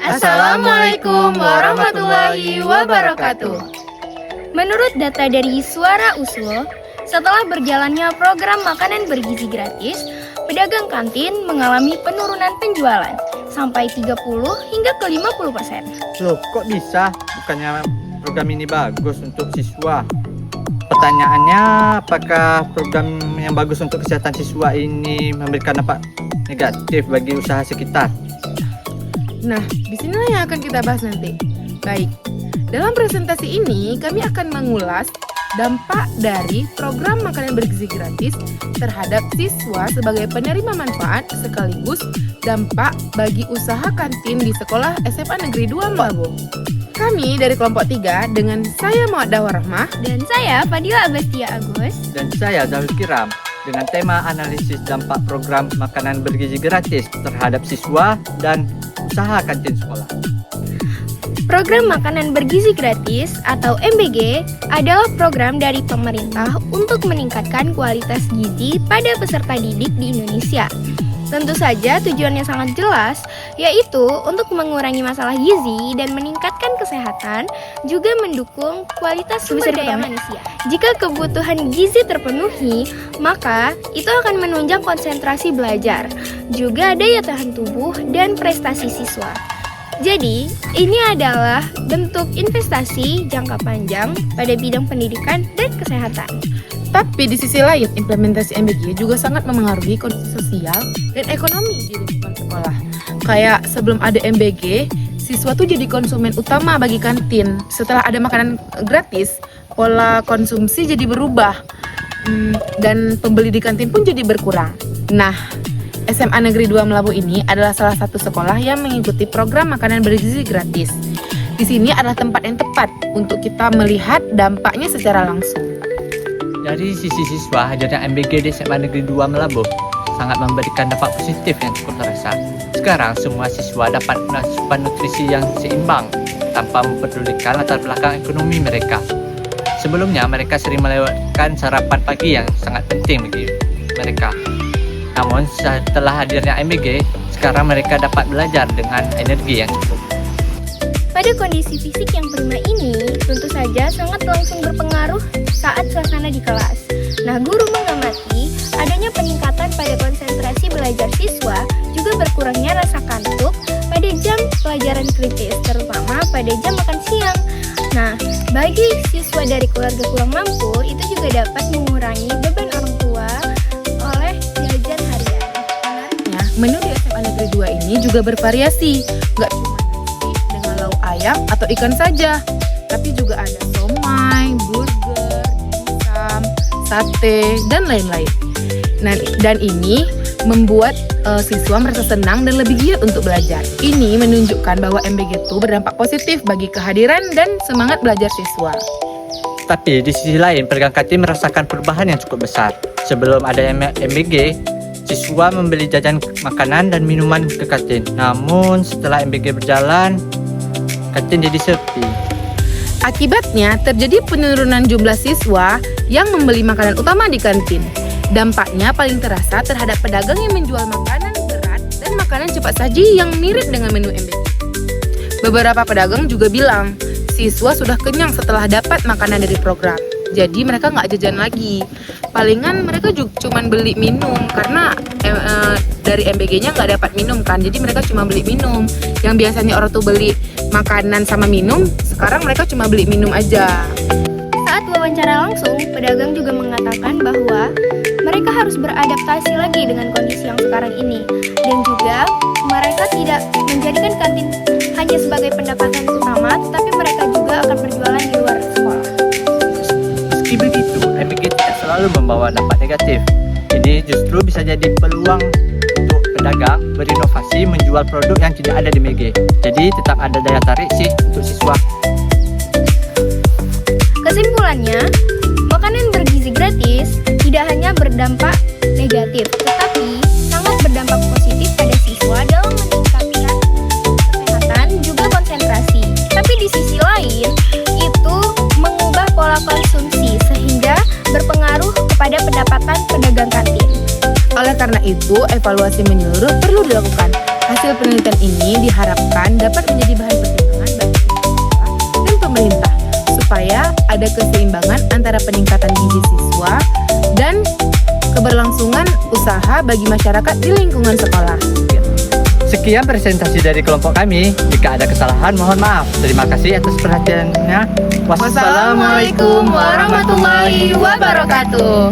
Assalamualaikum warahmatullahi wabarakatuh. Menurut data dari Suara USLO, setelah berjalannya program makanan bergizi gratis, pedagang kantin mengalami penurunan penjualan sampai 30 hingga ke 50%. Loh, kok bisa? Bukannya program ini bagus untuk siswa? Pertanyaannya, apakah program yang bagus untuk kesehatan siswa ini memberikan dampak negatif bagi usaha sekitar? Nah, disinilah yang akan kita bahas nanti. Baik, dalam presentasi ini kami akan mengulas dampak dari program makanan bergizi gratis terhadap siswa sebagai penerima manfaat sekaligus dampak bagi usaha kantin di sekolah SMA Negeri 2 Melabu. Kami dari kelompok 3 dengan saya Mawaddah Warahmah Dan saya Fadila Abastia Agus. Dan saya Zahul Kiram dengan tema analisis dampak program makanan bergizi gratis terhadap siswa dan usaha kantin sekolah. Program makanan bergizi gratis atau MBG adalah program dari pemerintah untuk meningkatkan kualitas gizi pada peserta didik di Indonesia. Tentu saja tujuannya sangat jelas, yaitu untuk mengurangi masalah gizi dan meningkatkan kesehatan, juga mendukung kualitas sumber daya manusia. Jika kebutuhan gizi terpenuhi, maka itu akan menunjang konsentrasi belajar, juga daya tahan tubuh dan prestasi siswa. Jadi, ini adalah bentuk investasi jangka panjang pada bidang pendidikan dan kesehatan. Tapi di sisi lain, implementasi MBG juga sangat memengaruhi kondisi sosial dan ekonomi di lingkungan sekolah. Kayak sebelum ada MBG, siswa tuh jadi konsumen utama bagi kantin. Setelah ada makanan gratis, pola konsumsi jadi berubah. Dan pembeli di kantin pun jadi berkurang. Nah, SMA Negeri 2 Melabu ini adalah salah satu sekolah yang mengikuti program makanan bergizi gratis. Di sini adalah tempat yang tepat untuk kita melihat dampaknya secara langsung. Dari sisi siswa, hadirnya MBG di SMA Negeri 2 Melabu sangat memberikan dampak positif yang cukup terasa. Sekarang semua siswa dapat asupan nutrisi yang seimbang tanpa mempedulikan latar belakang ekonomi mereka. Sebelumnya mereka sering melewatkan sarapan pagi yang sangat penting bagi mereka. Namun setelah hadirnya MBG, sekarang mereka dapat belajar dengan energi yang cukup. Pada kondisi fisik yang prima ini, tentu saja sangat langsung berpengaruh saat suasana di kelas. Nah, guru mengamati adanya peningkatan pada konsentrasi belajar siswa, juga berkurangnya rasa kantuk pada jam pelajaran kritis, terutama pada jam makan siang. Nah, bagi siswa dari keluarga kurang mampu, itu juga dapat mengurangi beban orang tua oleh jajan harian. Menariknya, menu di SMA Negeri 2 ini juga bervariasi. Nggak cuma nasi dengan lauk ayam atau ikan saja, tapi juga ada somai, burger, dimsum, sate, dan lain-lain. Nah, dan ini membuat siswa merasa senang dan lebih giat untuk belajar. Ini menunjukkan bahwa MBG itu berdampak positif bagi kehadiran dan semangat belajar siswa. Tapi di sisi lain, pedagang kantin merasakan perubahan yang cukup besar. Sebelum ada MBG, siswa membeli jajan makanan dan minuman ke kantin. Namun setelah MBG berjalan, kantin jadi sepi. Akibatnya terjadi penurunan jumlah siswa yang membeli makanan utama di kantin. Dampaknya paling terasa terhadap pedagang yang menjual makanan berat dan makanan cepat saji yang mirip dengan menu MBG. Beberapa pedagang juga bilang, siswa sudah kenyang setelah dapat makanan dari program. Jadi mereka nggak jajan lagi. Palingan mereka juga cuma beli minum karena dari MBG-nya nggak dapat minum kan. Jadi mereka cuma beli minum. Yang biasanya orang tuh beli makanan sama minum, sekarang mereka cuma beli minum aja. Saat wawancara langsung, pedagang juga mengatakan bahwa mereka harus beradaptasi lagi dengan kondisi yang sekarang ini. Dan juga mereka tidak menjadikan kantin hanya sebagai pendapatan utama, tetapi mereka juga akan berjualan di luar sekolah. Meski begitu, MBG tidak selalu membawa dampak negatif. Ini justru bisa jadi peluang untuk pedagang berinovasi menjual produk yang tidak ada di MBG. Jadi tetap ada daya tarik sih untuk siswa. Kesimpulannya, makanan bergizi gratis tidak hanya berdampak negatif, tetapi sangat berdampak positif pada siswa dalam meningkatkan kesehatan juga konsentrasi. Tapi di sisi lain, itu mengubah pola konsumsi sehingga berpengaruh kepada pendapatan pedagang kantin. Oleh karena itu, evaluasi menyeluruh perlu dilakukan. Hasil hasil penelitian ini diharapkan dapat menjadi bahan pertimbangan bagi siswa dan pemerintah supaya ada keseimbangan antara peningkatan gizi siswa dan keberlangsungan usaha bagi masyarakat di lingkungan sekolah. Sekian presentasi dari kelompok kami. Jika ada kesalahan, mohon maaf. Terima kasih atas perhatiannya. Wassalamualaikum warahmatullahi wabarakatuh.